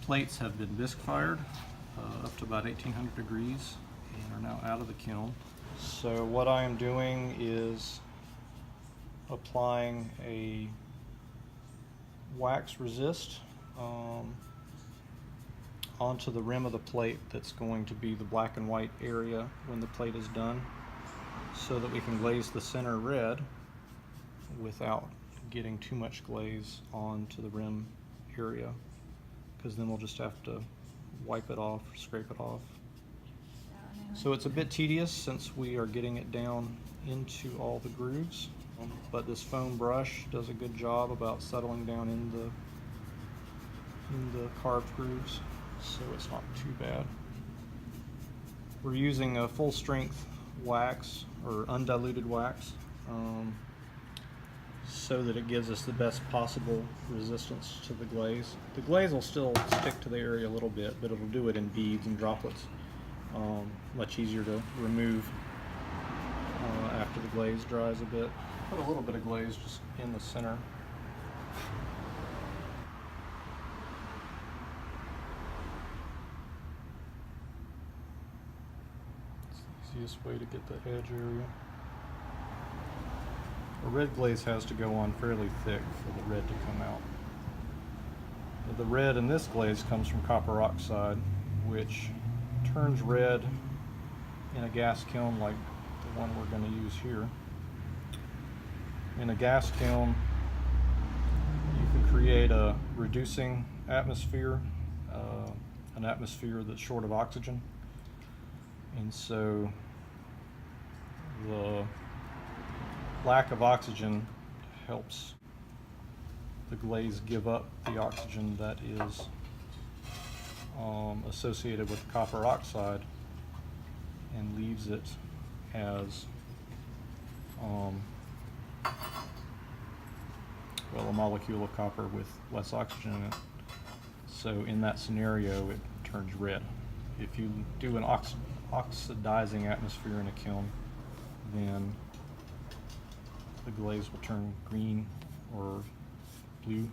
plates have been bisque fired up to about 1800 degrees and are now out of the kiln. So what I am doing is applying a wax resist onto the rim of the plate that's going to be the black and white area when the plate is done, so that we can glaze the center red without getting too much glaze onto the rim area, because then we'll just have to wipe it off, scrape it off. So it's a bit tedious since we are getting it down into all the grooves, but this foam brush does a good job about settling down in the carved grooves, so it's not too bad. We're using a full strength wax or undiluted wax so that it gives us the best possible resistance to the glaze. The glaze will still stick to the area a little bit, but it'll do it in beads and droplets. Much easier to remove after the glaze dries a bit. Put a little bit of glaze just in the center. It's the easiest way to get the edge area. The red glaze has to go on fairly thick for the red to come out. The red in this glaze comes from copper oxide, which turns red in a gas kiln like the one we're going to use here. In a gas kiln, you can create a reducing atmosphere, an atmosphere that's short of oxygen, and so the lack of oxygen helps the glaze give up the oxygen that is associated with copper oxide, and leaves it as well, a molecule of copper with less oxygen in it. So in that scenario, it turns red. If you do an oxidizing atmosphere in a kiln, then the glaze will turn green or blue. You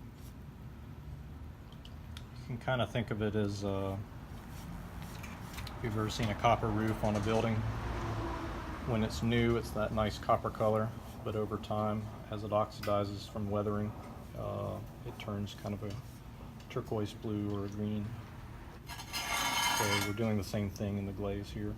can kind of think of it as if you've ever seen a copper roof on a building. When it's new, it's that nice copper color, but over time, as it oxidizes from weathering, it turns kind of a turquoise blue or a green. So we're doing the same thing in the glaze here.